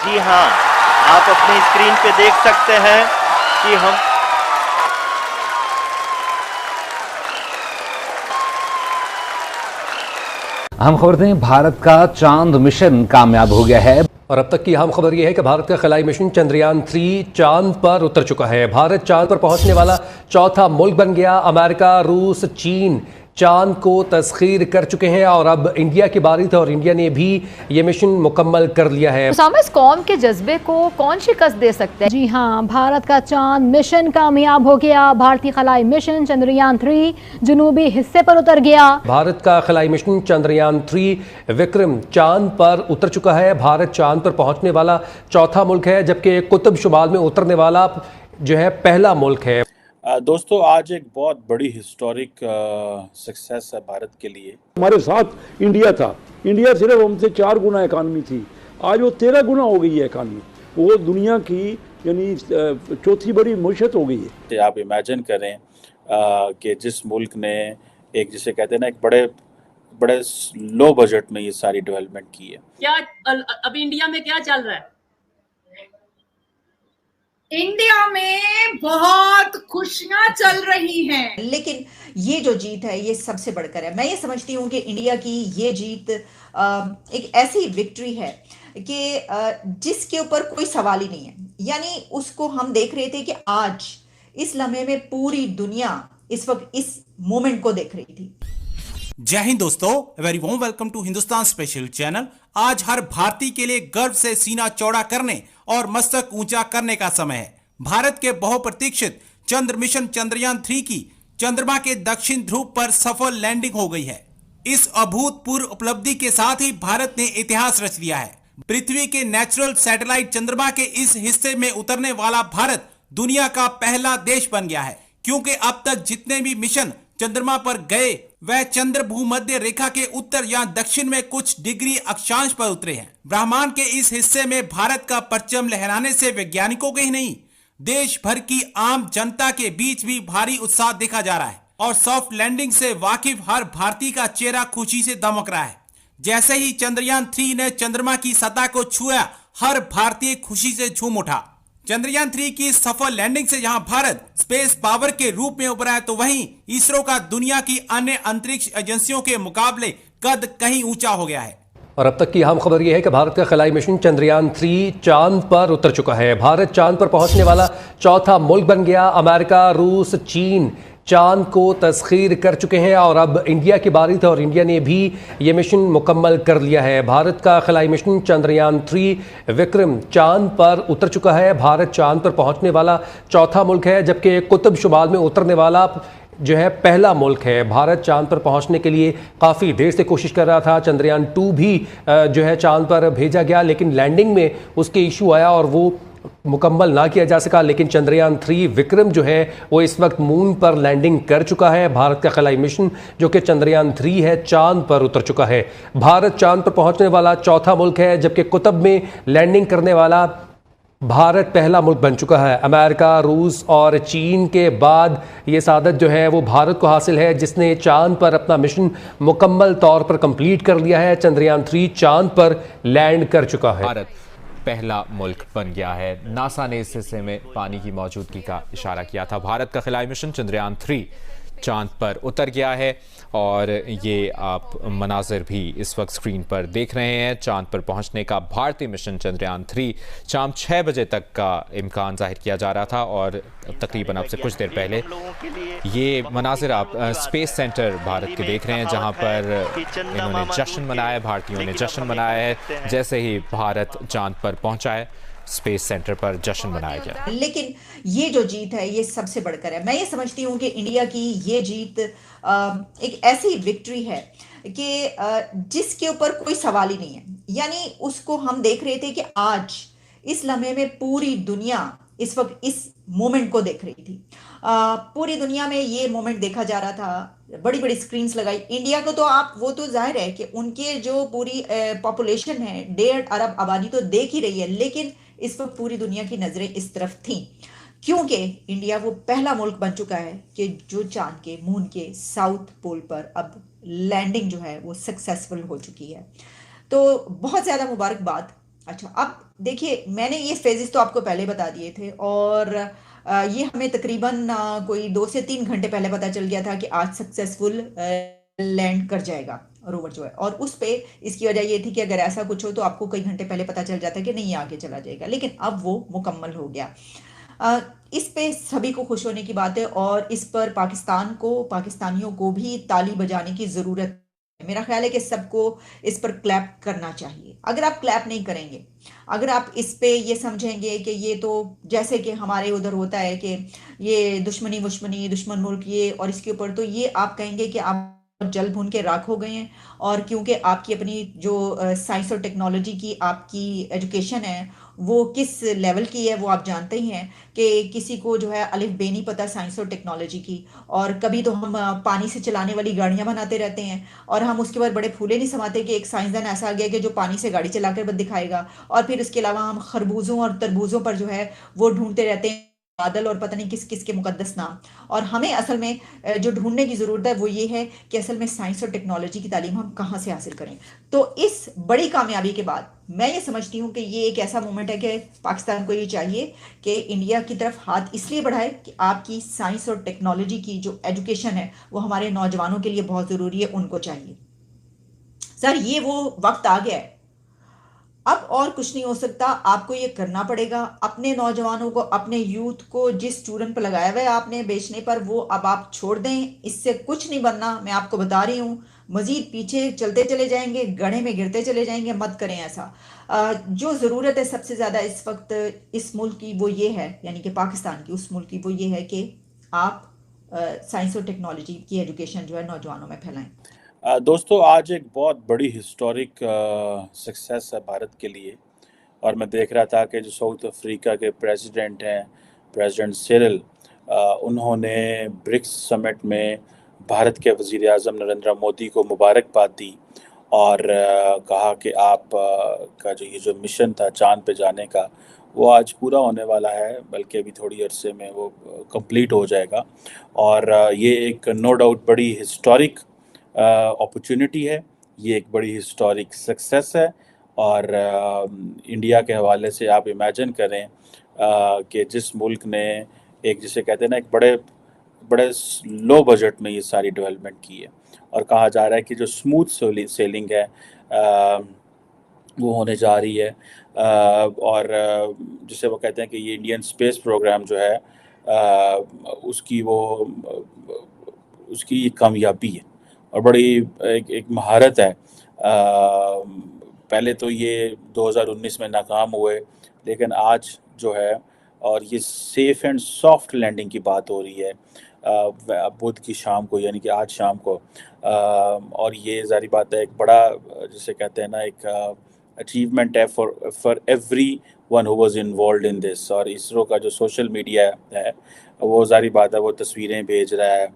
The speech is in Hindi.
जी हाँ, आप अपनी स्क्रीन पे देख सकते हैं कि हम खबर दें, भारत का चांद मिशन कामयाब हो गया है। और अब तक की अहम खबर यह है कि भारत का खलाई मिशन चंद्रयान-3 चांद पर उतर चुका है। भारत चांद पर पहुंचने वाला चौथा मुल्क बन गया। अमेरिका, रूस, चीन चांद को तस्खीर कर चुके हैं और अब इंडिया की बारी थी और इंडिया ने भी ये मिशन मुकम्मल कर लिया है। इस कौम के जज्बे को कौन शिकस्त दे सकते हैं? जी हाँ, भारत का चांद मिशन कामयाब हो गया। भारतीय खलाई मिशन चंद्रयान-3 जनूबी हिस्से पर उतर गया। भारत का खलाई मिशन चंद्रयान-3 विक्रम चांद पर उतर चुका है। भारत चांद पर पहुंचने वाला चौथा मुल्क है, जबकि कुतुब शुमाल में उतरने वाला जो है पहला मुल्क है। दोस्तों, आज एक बहुत बड़ी हिस्टोरिक सक्सेस है भारत के लिए। हमारे साथ इंडिया था। इंडिया सिर्फ हमसे 4 गुना इकानमी थी, आज वो 13 गुना हो गई है इकानमी। वो दुनिया की यानी चौथी बड़ी मुल्क हो गई है। आप इमेजिन करें कि जिस मुल्क ने एक, जिसे कहते हैं ना, एक बड़े लो बजट में ये सारी डेवलपमेंट की है। क्या अभी इंडिया में क्या चल रहा है? इंडिया में बहुत खुशियां चल रही हैं, लेकिन ये जो जीत है ये सबसे बढ़कर है। मैं ये समझती हूँ कि इंडिया की ये जीत एक ऐसी विक्ट्री है कि जिसके ऊपर कोई सवाल ही नहीं है। यानी उसको हम देख रहे थे कि आज इस लम्हे में पूरी दुनिया इस वक्त इस मोमेंट को देख रही थी। जय हिंद दोस्तों, very warm welcome to Hindustan special channel. आज हर भारतीय के लिए गर्व से सीना चौड़ा करने और मस्तक ऊंचा करने का समय है। भारत के बहुप्रतीक्षित चंद्र मिशन चंद्रयान-3 की चंद्रमा के दक्षिण ध्रुव पर सफल लैंडिंग हो गई है। इस अभूतपूर्व उपलब्धि के साथ ही भारत ने इतिहास रच दिया है। पृथ्वी के नेचुरल सैटेलाइट चंद्रमा के इस हिस्से में उतरने वाला भारत दुनिया का पहला देश बन गया है, क्योंकि अब तक जितने भी मिशन चंद्रमा पर गए वह चंद्र भूमध्य रेखा के उत्तर या दक्षिण में कुछ डिग्री अक्षांश पर उतरे हैं। ब्रह्मांड के इस हिस्से में भारत का परचम लहराने से वैज्ञानिकों के ही नहीं, देश भर की आम जनता के बीच भी भारी उत्साह देखा जा रहा है और सॉफ्ट लैंडिंग से वाकिफ हर भारतीय का चेहरा खुशी से दमक रहा है। जैसे ही चंद्रयान-3 ने चंद्रमा की सतह को छुआ, हर भारतीय खुशी से झूम उठा। चंद्रयान-3 की सफल लैंडिंग से जहां भारत स्पेस पावर के रूप में उभरा है, तो वहीं इसरो का दुनिया की अन्य अंतरिक्ष एजेंसियों के मुकाबले कद कहीं ऊंचा हो गया है। और अब तक की अहम खबर यह है कि भारत का खलाई मिशन चंद्रयान-3 चांद पर उतर चुका है। भारत चांद पर पहुंचने वाला चौथा मुल्क बन गया। अमेरिका, रूस, चीन चांद को तस्खीर कर चुके हैं और अब इंडिया की बारी थी और इंडिया ने भी ये मिशन मुकम्मल कर लिया है। भारत का खलाई मिशन चंद्रयान-3 विक्रम चांद पर उतर चुका है। भारत चांद पर पहुंचने वाला चौथा मुल्क है, जबकि कुतुब शुमाल में उतरने वाला जो है पहला मुल्क है। भारत चांद पर पहुंचने के लिए काफ़ी देर से कोशिश कर रहा था। चंद्रयान-2 भी जो है चांद पर भेजा गया, लेकिन लैंडिंग में उसके इशू आया और वो मुकम्मल ना किया जा सका। लेकिन चंद्रयान-3 विक्रम जो है वो इस वक्त मून पर लैंडिंग कर चुका है। भारत का खलाई मिशन जो कि चंद्रयान-3 है चांद पर उतर चुका है। भारत चांद पर पहुंचने वाला चौथा मुल्क है, जबकि कुतुब में लैंडिंग करने वाला भारत पहला मुल्क बन चुका है। अमेरिका, रूस और चीन के बाद ये सादत जो है वो भारत को हासिल है, जिसने चांद पर अपना मिशन मुकम्मल तौर पर कंप्लीट कर लिया है। चंद्रयान-3 चांद पर लैंड कर चुका है। भारत पहला मुल्क बन गया है। नासा ने इस हिस्से में पानी की मौजूदगी का इशारा किया था। भारत का खलाई मिशन चंद्रयान-3 चांद पर उतर गया है और ये आप मनाजिर भी इस वक्त स्क्रीन पर देख रहे हैं। चांद पर पहुंचने का भारतीय मिशन चंद्रयान-3 शाम 6 बजे तक का इम्कान जाहिर किया जा रहा था और तकरीबन अब से कुछ देर पहले ये मनाजिर आप स्पेस सेंटर भारत के देख रहे हैं, जहां पर इन्होंने जश्न मनाया, भारतीयों ने जश्न मनाया है। जैसे ही भारत चांद पर पहुंचा है, स्पेस सेंटर पर जश्न मनाया गया। लेकिन ये जो जीत है ये सबसे बढ़कर है। मैं ये समझती हूँ कि इंडिया की ये जीत एक ऐसी विक्ट्री है कि जिसके ऊपर कोई सवाल ही नहीं है। यानी उसको हम देख रहे थे कि आज इस लम्हे में पूरी दुनिया इस वक्त इस मोमेंट को देख रही थी। पूरी दुनिया में ये मोमेंट देखा जा रहा था। बड़ी बड़ी स्क्रीन्स लगाई। इंडिया को तो आप वो तो जाहिर है कि उनके जो पूरी पॉपुलेशन है 1.5 अरब आबादी तो देख ही रही है, लेकिन इस वक्त पूरी दुनिया की नजरें इस तरफ थीं, क्योंकि इंडिया वो पहला मुल्क बन चुका है कि जो चांद के मून के साउथ पोल पर अब लैंडिंग जो है वो सक्सेसफुल हो चुकी है। तो बहुत ज़्यादा मुबारकबाद अच्छा, अब देखिए मैंने ये फेजेस तो आपको पहले बता दिए थे और ये हमें तकरीबन कोई 2 से 3 घंटे पहले पता चल गया था कि आज सक्सेसफुल लैंड कर जाएगा रोवर जो है, और उस पे इसकी वजह ये थी कि अगर ऐसा कुछ हो तो आपको कई घंटे पहले पता चल जाता कि नहीं, ये आगे चला जाएगा, लेकिन अब वो मुकम्मल हो गया। इस पे सभी को खुश होने की बात है और इस पर पाकिस्तान को, पाकिस्तानियों को भी ताली बजाने की ज़रूरत है। मेरा ख्याल है कि सबको इस पर क्लैप करना चाहिए। अगर आप क्लैप नहीं करेंगे, अगर आप इस पे ये समझेंगे कि ये तो जैसे कि हमारे उधर होता है कि ये दुश्मनी वुश्मनी, दुश्मन मुल्क ये और इसके ऊपर, तो ये आप कहेंगे कि आप जल भून के राख हो गए हैं। और क्योंकि आपकी अपनी जो साइंस और टेक्नोलॉजी की आपकी एजुकेशन है वो किस लेवल की है वो आप जानते ही हैं कि किसी को जो है अलिफ बे नहीं पता साइंस और टेक्नोलॉजी की, और कभी तो हम पानी से चलाने वाली गाड़ियां बनाते रहते हैं और हम उसके बाद बड़े फूले नहीं समाते कि एक साइंसदान ऐसा आ गया कि जो पानी से गाड़ी चलाकर दिखाएगा। और फिर इसके अलावा हम खरबूजों और तरबूजों पर जो है वो ढूंढते रहते हैं बादल और पता नहीं किस किस के मुकद्दस नाम। और हमें असल में जो ढूंढने की ज़रूरत है वो ये है कि असल में साइंस और टेक्नोलॉजी की तालीम हम कहाँ से हासिल करें। तो इस बड़ी कामयाबी के बाद मैं ये समझती हूँ कि ये एक ऐसा मोमेंट है कि पाकिस्तान को ये चाहिए कि इंडिया की तरफ हाथ इसलिए बढ़ाए कि आपकी साइंस और टेक्नोलॉजी की जो एजुकेशन है वो हमारे नौजवानों के लिए बहुत ज़रूरी है, उनको चाहिए। सर ये वो वक्त आ गया है, अब और कुछ नहीं हो सकता, आपको ये करना पड़ेगा। अपने नौजवानों को, अपने यूथ को जिस स्टूडेंट पर लगाया हुआ है आपने बेचने पर, वो अब आप छोड़ दें, इससे कुछ नहीं बनना। मैं आपको बता रही हूँ, मजीद पीछे चलते चले जाएंगे, गड्ढे में गिरते चले जाएंगे, मत करें ऐसा। जो ज़रूरत है सबसे ज़्यादा इस वक्त इस मुल्क की वो ये है, यानी कि पाकिस्तान की, उस मुल्क की वो ये है कि आप साइंस और टेक्नोलॉजी की एजुकेशन जो है नौजवानों में फैलाएं। दोस्तों, आज एक बहुत बड़ी हिस्टोरिक सक्सेस है भारत के लिए, और मैं देख रहा था कि जो साउथ अफ्रीका के प्रेसिडेंट हैं, प्रेसिडेंट सिरिल, उन्होंने ब्रिक्स समिट में भारत के वज़ीर आज़म नरेंद्र मोदी को मुबारकबाद दी और कहा कि आप का जो मिशन था चाँद पे जाने का, वो आज पूरा होने वाला है, बल्कि अभी थोड़ी अरसे में वो कंप्लीट हो जाएगा। और ये एक नो डाउट बड़ी हिस्टोरिक अपॉर्चुनिटी है, ये एक बड़ी हिस्टोरिक सक्सेस है। और इंडिया के हवाले से आप इमेजिन करें कि जिस मुल्क ने एक, जिसे कहते हैं ना, एक बड़े लो बजट में ये सारी डेवलपमेंट की है, और कहा जा रहा है कि जो स्मूथ सेलिंग है वो होने जा रही है। और जिसे वो कहते हैं कि ये इंडियन स्पेस प्रोग्राम जो है उसकी कामयाबी है और बड़ी एक महारत है। पहले तो ये 2019 में नाकाम हुए, लेकिन आज जो है, और ये सेफ एंड सॉफ्ट लैंडिंग की बात हो रही है बुध की शाम को, यानी कि आज शाम को। और ये ज़ाहिर बात है एक बड़ा, जिसे कहते हैं ना, एक अचीवमेंट है for every one who was involved in this. और इसरो का जो सोशल मीडिया है वो ज़ाहिर बात है वो तस्वीरें भेज रहा है,